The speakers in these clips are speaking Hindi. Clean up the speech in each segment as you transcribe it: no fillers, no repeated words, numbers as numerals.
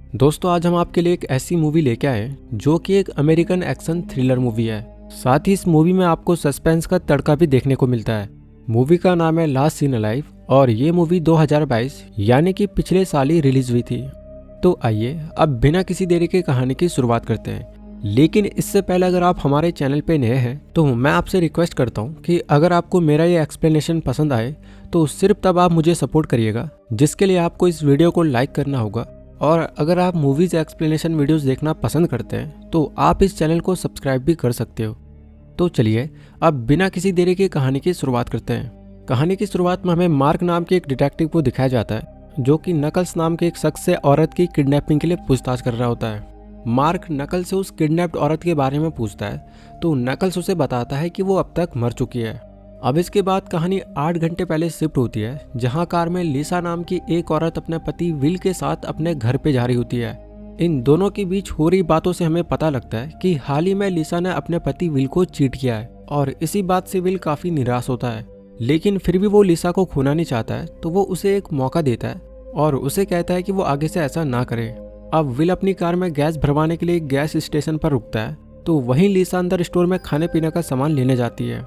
दोस्तों आज हम आपके लिए एक ऐसी मूवी लेके आए जो कि एक अमेरिकन एक्शन थ्रिलर मूवी है। साथ ही इस मूवी में आपको सस्पेंस का तड़का भी देखने को मिलता है। मूवी का नाम है लास्ट सीन अलाइव और ये मूवी 2022 यानी कि पिछले साल ही रिलीज हुई थी। तो आइए अब बिना किसी देरी के कहानी की शुरुआत करते हैं। लेकिन इससे पहले अगर आप हमारे चैनल पे नए हैं तो मैं आपसे रिक्वेस्ट करता हूँ कि अगर आपको मेरा ये एक्सप्लेनेशन पसंद आए तो सिर्फ तब आप मुझे सपोर्ट करिएगा, जिसके लिए आपको इस वीडियो को लाइक करना होगा। और अगर आप मूवीज एक्सप्लेनेशन वीडियोस देखना पसंद करते हैं तो आप इस चैनल को सब्सक्राइब भी कर सकते हो। तो चलिए अब बिना किसी देरी के कहानी की शुरुआत करते हैं। कहानी की शुरुआत में हमें मार्क नाम के एक डिटेक्टिव को दिखाया जाता है जो कि नकल्स नाम के एक शख्स से औरत की किडनैपिंग के लिए पूछताछ कर रहा होता है। मार्क नकल से उस किडनैप्ड औरत के बारे में पूछता है तो नकल्स उसे बताता है कि वो अब तक मर चुकी है। अब इसके बाद कहानी 8 घंटे पहले शिफ्ट होती है, जहां कार में लिसा नाम की एक औरत अपने पति विल के साथ अपने घर पे जा रही होती है। इन दोनों के बीच हो रही बातों से हमें पता लगता है कि हाल ही में लिसा ने अपने पति विल को चीट किया है और इसी बात से विल काफी निराश होता है। लेकिन फिर भी वो लिसा को खोना नहीं चाहता है, तो वो उसे एक मौका देता है और उसे कहता है कि वो आगे से ऐसा ना करे। अब विल अपनी कार में गैस भरवाने के लिए गैस स्टेशन पर रुकता है, तो वहीं लिसा अंदर स्टोर में खाने पीने का सामान लेने जाती है।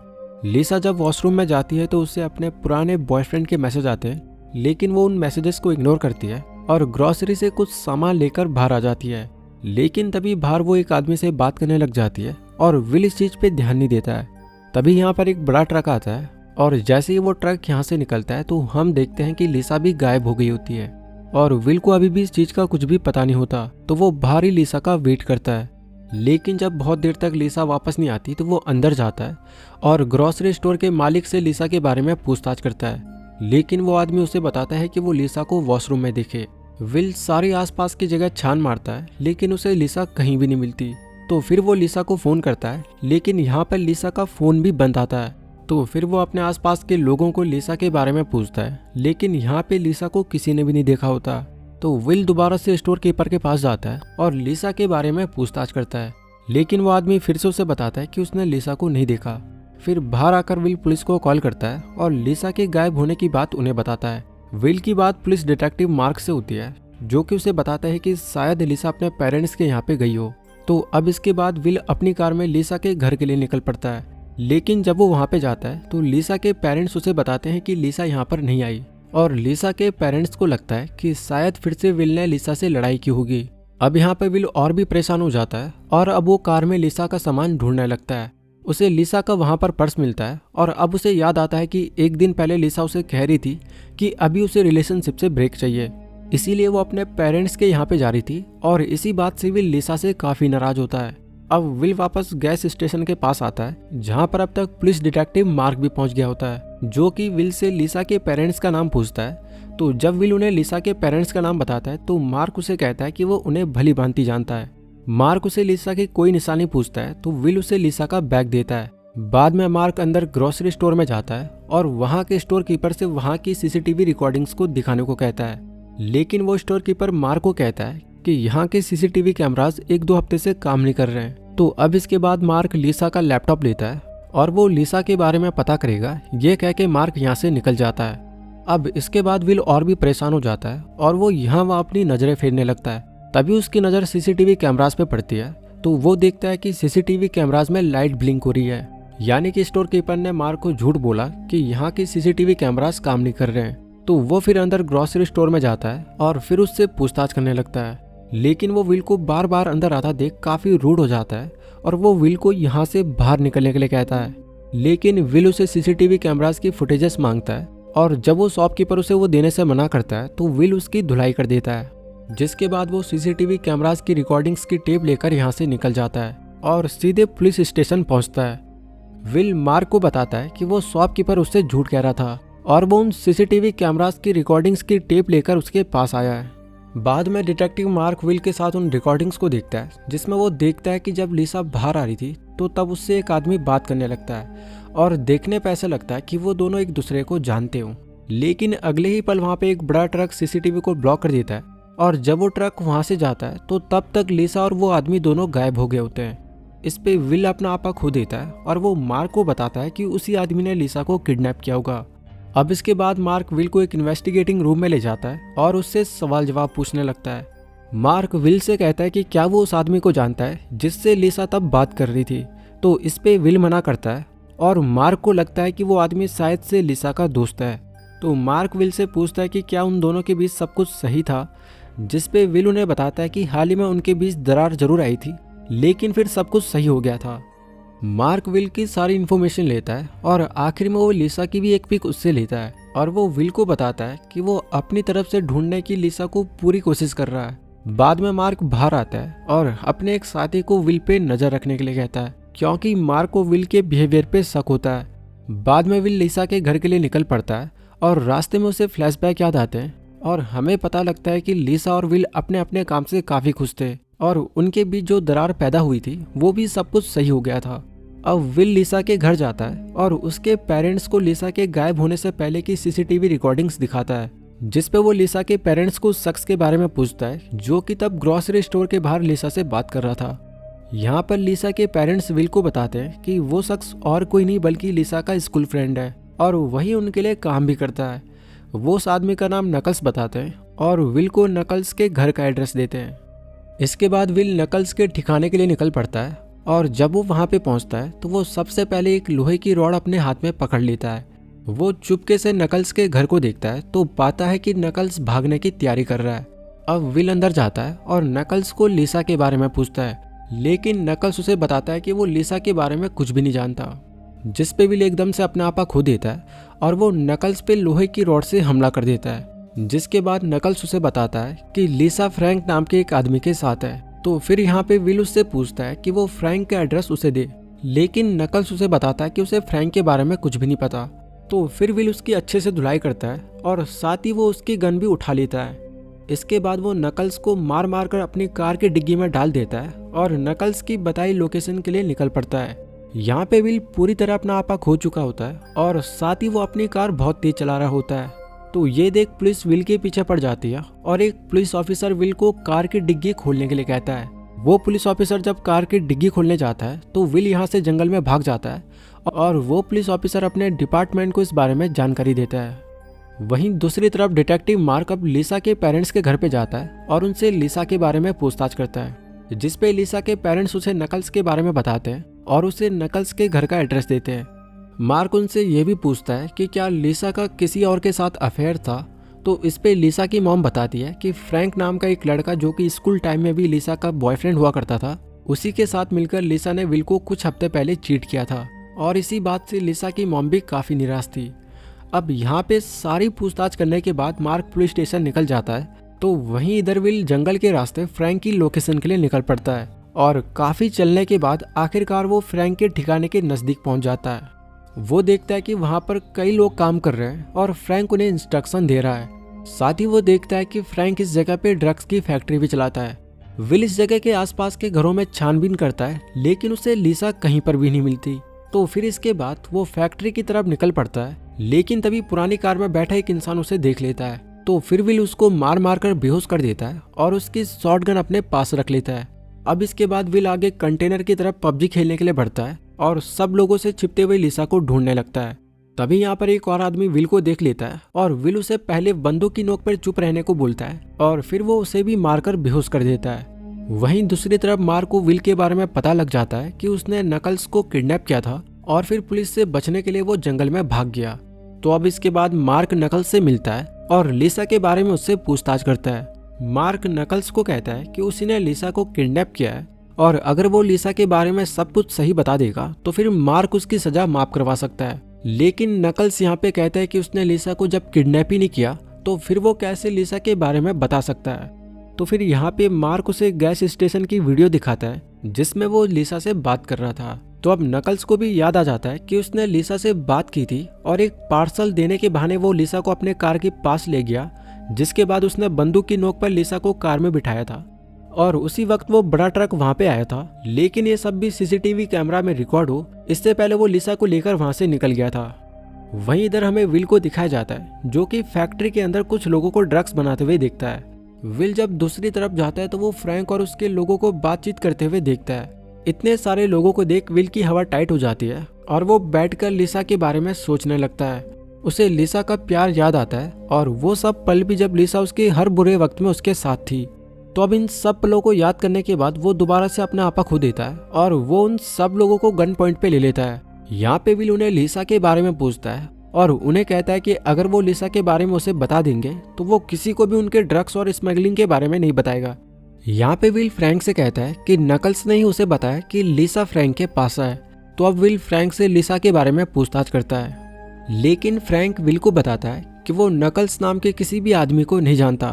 लिसा जब वॉशरूम में जाती है तो उसे अपने पुराने बॉयफ्रेंड के मैसेज आते हैं, लेकिन वो उन मैसेजेस को इग्नोर करती है और ग्रोसरी से कुछ सामान लेकर बाहर आ जाती है। लेकिन तभी बाहर वो एक आदमी से बात करने लग जाती है और विल इस चीज पे ध्यान नहीं देता है। तभी यहाँ पर एक बड़ा ट्रक आता है और जैसे ही वो ट्रक यहाँ से निकलता है तो हम देखते हैं कि लिसा भी गायब हो गई होती है और विल को अभी भी इस चीज का कुछ भी पता नहीं होता। तो वो बाहर ही लिसा का वेट करता है। लेकिन जब बहुत देर तक लिसा वापस नहीं आती तो वो अंदर जाता है और ग्रोसरी स्टोर के मालिक से लिसा के बारे में पूछताछ करता है। लेकिन वो आदमी उसे बताता है कि वो लिसा को वॉशरूम में देखे। विल सारी आसपास की जगह छान मारता है, लेकिन उसे लिसा कहीं भी नहीं मिलती। तो फिर वो लिसा को फोन करता है, लेकिन यहाँ पर लिसा का फोन भी बंद आता है। तो फिर वो अपने आसपास के लोगों को लिसा के बारे में पूछता है, लेकिन यहाँ पे लिसा को किसी ने भी नहीं देखा होता। तो विल दोबारा से स्टोर कीपर के पास जाता है और लिसा के बारे में पूछताछ करता है, लेकिन वो आदमी फिर से उसे बताता है कि उसने लिसा को नहीं देखा। फिर बाहर आकर विल पुलिस को कॉल करता है और लिसा के गायब होने की बात उन्हें बताता है। विल की बात पुलिस डिटेक्टिव मार्क से होती है, जो कि उसे बताता है कि शायद लिसा अपने पेरेंट्स के यहाँ पे गई हो। तो अब इसके बाद विल अपनी कार में लिसा के घर के लिए निकल पड़ता है। लेकिन जब वो वहाँ पे जाता है तो लिसा के पेरेंट्स उसे बताते हैं कि लिसा यहाँ पर नहीं आई और लिसा के पेरेंट्स को लगता है कि शायद फिर से विल ने लिसा से लड़ाई की होगी। अब यहाँ पे विल और भी परेशान हो जाता है और अब वो कार में लिसा का सामान ढूंढने लगता है। उसे लिसा का वहाँ पर पर्स मिलता है और अब उसे याद आता है कि एक दिन पहले लिसा उसे कह रही थी कि अभी उसे रिलेशनशिप से ब्रेक चाहिए, इसीलिए वो अपने पेरेंट्स के यहाँ पे जा रही थी और इसी बात से विल लिसा से काफी नाराज होता है। अब विल वापस गैस स्टेशन के पास आता है, जहाँ पर अब तक पुलिस डिटेक्टिव मार्क भी पहुंच गया होता है, जो कि विल से लिसा के पेरेंट्स का नाम पूछता है। तो जब विल उन्हें लिसा के पेरेंट्स का नाम बताता है तो मार्क उसे कहता है कि वो उन्हें भली भांति जानता है। मार्क उसे लिसा की कोई निशानी पूछता है तो विल उसे लिसा का बैग देता है। बाद में मार्क अंदर ग्रोसरी स्टोर में जाता है और वहाँ के स्टोर कीपर से वहाँ की सीसीटीवी रिकॉर्डिंग्स को दिखाने को कहता है। लेकिन वो स्टोर कीपर मार्क को कहता है कि यहाँ के सीसीटीवी कैमरास 1-2 हफ्ते से काम नहीं कर रहे हैं। तो अब इसके बाद मार्क लिसा का लैपटॉप लेता है और वो लिसा के बारे में पता करेगा, ये कह के मार्क यहाँ से निकल जाता है। अब इसके बाद विल और भी परेशान हो जाता है और वो यहाँ वहाँ अपनी नजरें फेरने लगता है। तभी उसकी नज़र सीसीटीवी कैमरास पे पड़ती है, तो वो देखता है कि सीसीटीवी कैमरास में लाइट ब्लिंक हो रही है, यानी कि स्टोर कीपर ने मार्क को झूठ बोला कि यहाँ के सीसीटीवी कैमरास काम नहीं कर रहे हैं। तो वो फिर अंदर ग्रोसरी स्टोर में जाता है और फिर उससे पूछताछ करने लगता है। लेकिन वो विल को बार बार अंदर आता देख काफी रूड हो जाता है और वो विल को यहाँ से बाहर निकलने के लिए कहता है। लेकिन विल उसे सीसीटीवी कैमरास की फुटेजेस मांगता है और जब वो शॉपकीपर उसे वो देने से मना करता है तो विल उसकी धुलाई कर देता है, जिसके बाद वो सीसीटीवी कैमरास की रिकॉर्डिंग्स की टेप लेकर यहाँ से निकल जाता है और सीधे पुलिस स्टेशन पहुँचता है। विल मार्क को बताता है कि वो शॉपकीपर उससे झूठ कह रहा था और वो उन सीसीटीवी कैमरास की रिकॉर्डिंग्स की टेप लेकर उसके पास आया है। बाद में डिटेक्टिव मार्क विल के साथ उन रिकॉर्डिंग्स को देखता है, जिसमें वो देखता है कि जब लिसा बाहर आ रही थी तो तब उससे एक आदमी बात करने लगता है और देखने पे ऐसा लगता है कि वो दोनों एक दूसरे को जानते हों। लेकिन अगले ही पल वहाँ पे एक बड़ा ट्रक सीसीटीवी को ब्लॉक कर देता है और जब वो ट्रक वहाँ से जाता है तो तब तक लिसा और वो आदमी दोनों गायब हो गए होते हैं। इस पे विल अपना आपा खो देता है और वो मार्क को बताता है कि उसी आदमी ने लिसा को किडनैप किया होगा। अब इसके बाद मार्क विल को एक इन्वेस्टिगेटिंग रूम में ले जाता है और उससे सवाल जवाब पूछने लगता है। मार्क विल से कहता है कि क्या वो उस आदमी को जानता है जिससे लिसा तब बात कर रही थी। तो इस पे विल मना करता है और मार्क को लगता है कि वो आदमी शायद से लिसा का दोस्त है। तो मार्क विल से पूछता है कि क्या उन दोनों के बीच सब कुछ सही था, जिस पे विल उन्हें बताता है कि हाल ही में उनके बीच दरार जरूर आई थी, लेकिन फिर सब कुछ सही हो गया था। मार्क विल की सारी इन्फॉर्मेशन लेता है और आखिर में वो लिसा की भी एक पिक उससे लेता है और वो विल को बताता है कि वो अपनी तरफ से ढूंढने की लिसा को पूरी कोशिश कर रहा है। बाद में मार्क बाहर आता है और अपने एक साथी को विल पे नजर रखने के लिए कहता है, क्योंकि मार्क को विल के बिहेवियर पे शक होता है। बाद में विल लिसा के घर के लिए निकल पड़ता है और रास्ते में उसे फ्लैशबैक याद आते हैं और हमें पता लगता है कि लिसा और विल अपने अपने काम से काफी खुश थे और उनके बीच जो दरार पैदा हुई थी वो भी सब कुछ सही हो गया था। अब विल लिसा के घर जाता है और उसके पेरेंट्स को लिसा के गायब होने से पहले की सीसीटीवी रिकॉर्डिंग्स दिखाता है, जिस पे वो लिसा के पेरेंट्स को शख्स के बारे में पूछता है जो कि तब ग्रोसरी स्टोर के बाहर लिसा से बात कर रहा था। यहाँ पर लिसा के पेरेंट्स विल को बताते हैं कि वो शख्स और कोई नहीं बल्कि लिसा का स्कूल फ्रेंड है और वही उनके लिए काम भी करता है। वो उस आदमी का नाम नकल्स बताते हैं और विल को नकल्स के घर का एड्रेस देते हैं। इसके बाद विल नकल्स के ठिकाने के लिए निकल पड़ता है और जब वो वहां पे पहुंचता है तो वो सबसे पहले एक लोहे की रॉड अपने हाथ में पकड़ लेता है। वो चुपके से नकल्स के घर को देखता है तो पाता है कि नकल्स भागने की तैयारी कर रहा है। अब विल अंदर जाता है और नकल्स को लिसा के बारे में पूछता है, लेकिन नकल्स उसे बताता है कि वो लिसा के बारे में कुछ भी नहीं जानता, जिस पे विल एकदम से अपना आपा खो देता है और वो नकल्स पे लोहे की रॉड से हमला कर देता है। जिसके बाद नकल्स उसे बताता है कि लिसा फ्रैंक नाम के एक आदमी के साथ है। तो फिर यहाँ पे विल उससे पूछता है कि वो फ्रैंक का एड्रेस उसे दे, लेकिन नकल्स उसे बताता है कि उसे फ्रैंक के बारे में कुछ भी नहीं पता। तो फिर विल उसकी अच्छे से धुलाई करता है और साथ ही वो उसकी गन भी उठा लेता है। इसके बाद वो नकल्स को मार मार कर अपनी कार की डिग्गी में डाल देता है और नकल्स की बताई लोकेशन के लिए निकल पड़ता है। यहाँ पे विल पूरी तरह अपना आपा खो चुका होता है और साथ ही वो अपनी कार बहुत तेज चला रहा होता है। तो ये देख पुलिस विल के पीछे पड़ जाती है और एक पुलिस ऑफिसर विल को कार की डिग्गी खोलने के लिए कहता है। वो पुलिस ऑफिसर जब कार की डिग्गी खोलने जाता है तो विल यहाँ से जंगल में भाग जाता है और वो पुलिस ऑफिसर अपने डिपार्टमेंट को इस बारे में जानकारी देता है। वहीं दूसरी तरफ डिटेक्टिव मार्क अब लिसा के पेरेंट्स के घर पे जाता है और उनसे लिसा के बारे में पूछताछ करता है, जिसपे लिसा के पेरेंट्स उसे नकल्स के बारे में बताते हैं और उसे नकल्स के घर का एड्रेस देते हैं। मार्क उनसे ये भी पूछता है कि क्या लिसा का किसी और के साथ अफेयर था। तो इस पे लिसा की मॉम बताती है कि फ्रैंक नाम का एक लड़का जो कि स्कूल टाइम में भी लिसा का बॉयफ्रेंड हुआ करता था, उसी के साथ मिलकर लिसा ने विल को कुछ हफ्ते पहले चीट किया था और इसी बात से लिसा की मॉम भी काफी निराश थी। अब यहाँ पे सारी पूछताछ करने के बाद मार्क पुलिस स्टेशन निकल जाता है। तो वहीं इधर विल जंगल के रास्ते फ्रैंक की लोकेशन के लिए निकल पड़ता है और काफी चलने के बाद आखिरकार वो फ्रैंक के ठिकाने के नजदीक पहुंच जाता है। वो देखता है कि वहां पर कई लोग काम कर रहे हैं और फ्रैंक उन्हें इंस्ट्रक्शन दे रहा है। साथ ही वो देखता है कि फ्रैंक इस जगह पे ड्रग्स की फैक्ट्री भी चलाता है। विल इस जगह के आसपास के घरों में छानबीन करता है, लेकिन उसे लिसा कहीं पर भी नहीं मिलती। तो फिर इसके बाद वो फैक्ट्री की तरफ निकल पड़ता है, लेकिन तभी पुरानी कार में बैठा एक इंसान उसे देख लेता है। तो फिर विल उसको मार मार कर बेहोश कर देता है और उसकी शॉटगन अपने पास रख लेता है। अब इसके बाद विल आगे कंटेनर की तरफ पबजी खेलने के लिए बढ़ता है और सब लोगों से छिपते हुए लिसा को ढूंढने लगता है। तभी यहाँ पर एक और आदमी विल को देख लेता है और विल उसे पहले बंदूक की नोक पर चुप रहने को बोलता है और फिर वो उसे भी मारकर बेहोश कर देता है। वहीं दूसरी तरफ मार्क को विल के बारे में पता लग जाता है कि उसने नकल्स को किडनैप किया था और फिर पुलिस से बचने के लिए वो जंगल में भाग गया। तो अब इसके बाद मार्क नकल्स से मिलता है और लिसा के बारे में उससे पूछताछ करता है। मार्क नकल्स को कहता है कि उसी ने लिसा को किडनैप किया है और अगर वो लिसा के बारे में सब कुछ सही बता देगा तो फिर मार्क उसकी सजा माफ करवा सकता है। लेकिन नकल्स यहाँ पे कहता है कि उसने लिसा को जब किडनैप ही नहीं किया तो फिर वो कैसे लिसा के बारे में बता सकता है। तो फिर यहाँ पे मार्क उसे गैस स्टेशन की वीडियो दिखाता है जिसमें वो लिसा से बात कर रहा था। तो अब नकल्स को भी याद आ जाता है कि उसने लिसा से बात की थी और एक पार्सल देने के बहाने वो लिसा को अपने कार के पास ले गया, जिसके बाद उसने बंदूक की नोक पर लिसा को कार में बिठाया था और उसी वक्त वो बड़ा ट्रक वहां पे आया था। लेकिन ये सब भी सीसीटीवी कैमरा में रिकॉर्ड हो इससे पहले वो लिसा को लेकर वहां से निकल गया था। वहीं इधर हमें विल को दिखाया जाता है जो कि फैक्ट्री के अंदर कुछ लोगों को ड्रग्स बनाते हुए देखता है। विल जब दूसरी तरफ जाता है तो वो फ्रैंक और उसके लोगों को बातचीत करते हुए देखता है। इतने सारे लोगों को देख विल की हवा टाइट हो जाती है और वो बैठकर लिसा के बारे में सोचने लगता है। उसे लिसा का प्यार याद आता है और वो सब पल भी जब लिसा उसके हर बुरे वक्त में उसके साथ थी। तो अब इन सब पलों को याद करने के बाद वो दोबारा से अपना आपा खो देता है और वो उन सब लोगों को गन पॉइंट पे ले लेता है। यहाँ पे विल उन्हें लिसा के बारे में पूछता है और उन्हें कहता है कि अगर वो लिसा के बारे में उसे बता देंगे तो वो किसी को भी उनके ड्रग्स और स्मगलिंग के बारे में नहीं बताएगा। यहाँ पे विल फ्रैंक से कहता है कि नकल्स ने ही उसे बताया कि लिसा फ्रैंक के पास है। तो अब विल फ्रैंक से लिसा के बारे में पूछताछ करता है, लेकिन फ्रैंक विल को बताता है कि वो नकल्स नाम के किसी भी आदमी को नहीं जानता।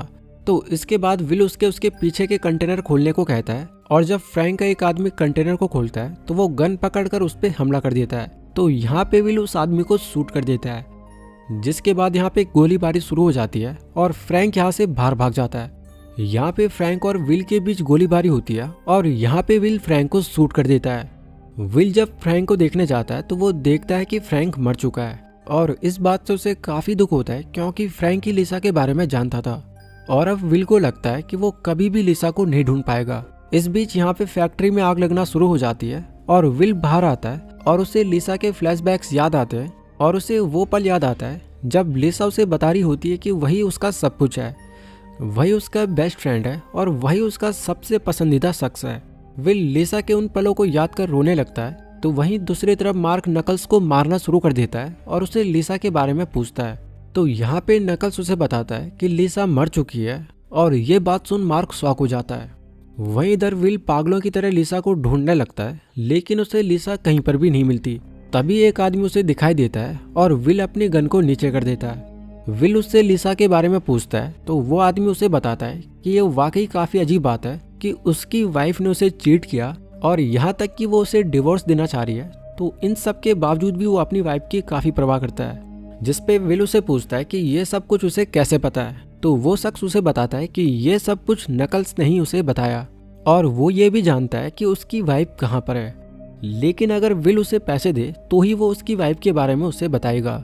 तो इसके बाद विल उसके पीछे के कंटेनर खोलने को कहता है और जब फ्रैंक का एक आदमी कंटेनर को खोलता है तो वो गन पकड़कर उस पर हमला कर देता है। तो यहाँ पे विल उस आदमी को शूट कर देता है, जिसके बाद यहाँ पे गोलीबारी शुरू हो जाती है और फ्रैंक यहाँ से बाहर भाग जाता है। यहाँ पे फ्रैंक और विल के बीच गोलीबारी होती है और यहाँ पे विल फ्रैंक को शूट कर देता है। विल जब फ्रैंक को देखने जाता है तो वो देखता है कि फ्रैंक मर चुका है और इस बात से उसे काफी दुख होता है क्योंकि फ्रैंक ही लिसा के बारे में जानता था और अब विल को लगता है कि वो कभी भी लिसा को नहीं ढूंढ पाएगा। इस बीच यहाँ पे फैक्ट्री में आग लगना शुरू हो जाती है और विल बाहर आता है और उसे लिसा के फ्लैशबैक्स याद आते हैं और उसे वो पल याद आता है जब लिसा उसे बता रही होती है कि वही उसका सब कुछ है, वही उसका बेस्ट फ्रेंड है और वही उसका सबसे पसंदीदा शख्स है। विल लिसा के उन पलों को याद कर रोने लगता है तो वहीं दूसरी तरफ मार्क नकल्स को मारना शुरू कर देता है और उसे लिसा के बारे में पूछता है। तो यहाँ पे नकल्स उसे बताता है कि लिसा मर चुकी है और ये बात सुन मार्क शॉक हो जाता है। वहीं इधर विल पागलों की तरह लिसा को ढूंढने लगता है, लेकिन उसे लिसा कहीं पर भी नहीं मिलती। तभी एक आदमी उसे दिखाई देता है और विल अपनी गन को नीचे कर देता है। विल उससे लिसा के बारे में पूछता है तो वो आदमी उसे बताता है कि ये वाकई काफी अजीब बात है कि उसकी वाइफ ने उसे चीट किया और यहाँ तक कि वो उसे डिवोर्स देना चाह रही है। तो इन सब के बावजूद भी वो अपनी वाइफ की काफी परवाह करता है, जिसपे विल उसे पूछता है कि ये सब कुछ उसे कैसे पता है। तो वो शख्स उसे बताता है कि ये सब कुछ नकल्स ने ही उसे बताया और वो ये भी जानता है कि उसकी वाइफ कहाँ पर है, लेकिन अगर विल उसे पैसे दे तो ही वो उसकी वाइफ के बारे में उसे बताएगा।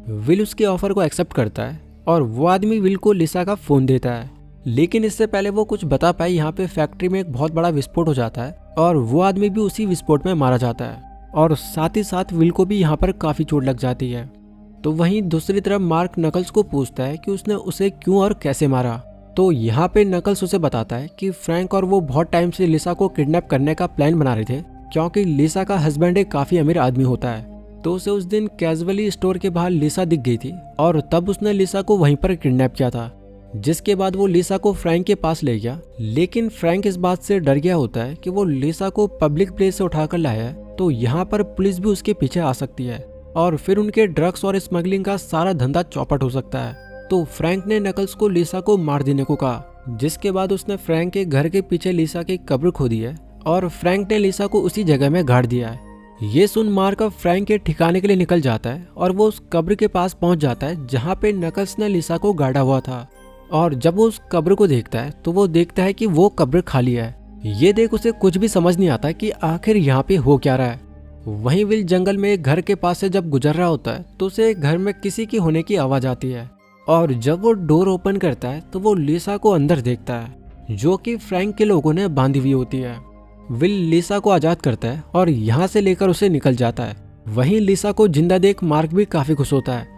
विल उसके ऑफर को एक्सेप्ट करता है और वो आदमी विल को लिसा का फोन देता है, लेकिन इससे पहले वो कुछ बता पाए यहाँ पे फैक्ट्री में एक बहुत बड़ा विस्फोट हो जाता है और वो आदमी भी उसी विस्फोट में मारा जाता है और साथ ही साथ विल को भी यहाँ पर काफी चोट लग जाती है। तो वहीं दूसरी तरफ मार्क नकल्स को पूछता है कि उसने उसे क्यों और कैसे मारा। तो यहाँ पे नकल्स उसे बताता है कि फ्रैंक और वो बहुत टाइम से लिसा को किडनैप करने का प्लान बना रहे थे क्योंकि लिसा का हस्बैंड एक काफी अमीर आदमी होता है। तो उसे उस दिन कैजुअली स्टोर के बाहर लिसा दिख गई थी और तब उसने लिसा को वहीं पर किडनैप किया था, जिसके बाद वो लिसा को फ्रैंक के पास ले गया। लेकिन फ्रैंक इस बात से डर गया होता है कि वो लिसा को पब्लिक प्लेस से उठाकर लाया है तो यहाँ पर पुलिस भी उसके पीछे आ सकती है और फिर उनके ड्रग्स और स्मगलिंग का सारा धंधा चौपट हो सकता है। तो फ्रैंक ने नकल्स को लिसा को मार देने को कहा, जिसके बाद उसने फ्रैंक के घर के पीछे लिसा की कब्र खोदी है और फ्रैंक ने लिसा को उसी जगह में गाड़ दिया है। ये सुन मार्क अब फ्रैंक के ठिकाने के लिए निकल जाता है और वो उस कब्र के पास पहुंच जाता है जहाँ पे नकल्स ने लिसा को गाड़ा हुआ था। और जब वो उस कब्र को देखता है तो वो देखता है कि वो कब्र खाली है। ये देख उसे कुछ भी समझ नहीं आता कि आखिर यहाँ पे हो क्या रहा है। वहीं विल जंगल में एक घर के पास से जब गुजर रहा होता है तो उसे घर में किसी की होने की आवाज आती है और जब वो डोर ओपन करता है तो वो लिसा को अंदर देखता है जो कि फ्रैंक के लोगों ने बांधी हुई होती है। विल लिसा को आजाद करता है और यहाँ से लेकर उसे निकल जाता है। वहीं लिसा को जिंदा देख मार्क भी काफी खुश होता है।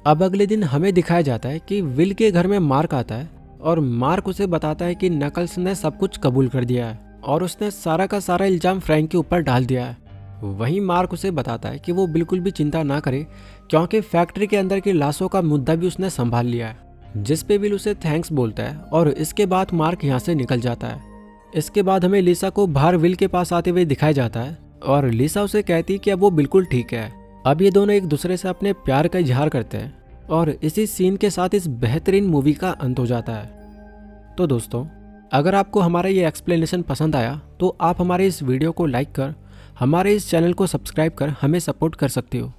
अब अगले दिन हमें दिखाया जाता है कि विल के घर में मार्क आता है और मार्क उसे बताता है कि नकल्स ने सब कुछ कबूल कर दिया है और उसने सारा का सारा इल्जाम फ्रैंक के ऊपर डाल दिया है। वहीं मार्क उसे बताता है कि वो बिल्कुल भी चिंता ना करे क्योंकि फैक्ट्री के अंदर की लाशों का मुद्दा भी उसने संभाल लिया है, जिस पे विल उसे थैंक्स बोलता है और इसके बाद मार्क यहाँ से निकल जाता है। इसके बाद हमें लिसा को बाहर विल के पास आते हुए दिखाया जाता है और लिसा उसे कहती है कि अब वो बिल्कुल ठीक है। अब ये दोनों एक दूसरे से अपने प्यार का इजहार करते हैं और इसी सीन के साथ इस बेहतरीन मूवी का अंत हो जाता है। तो दोस्तों, अगर आपको हमारा ये एक्सप्लेनेशन पसंद आया तो आप हमारे इस वीडियो को लाइक कर हमारे इस चैनल को सब्सक्राइब कर हमें सपोर्ट कर सकते हो।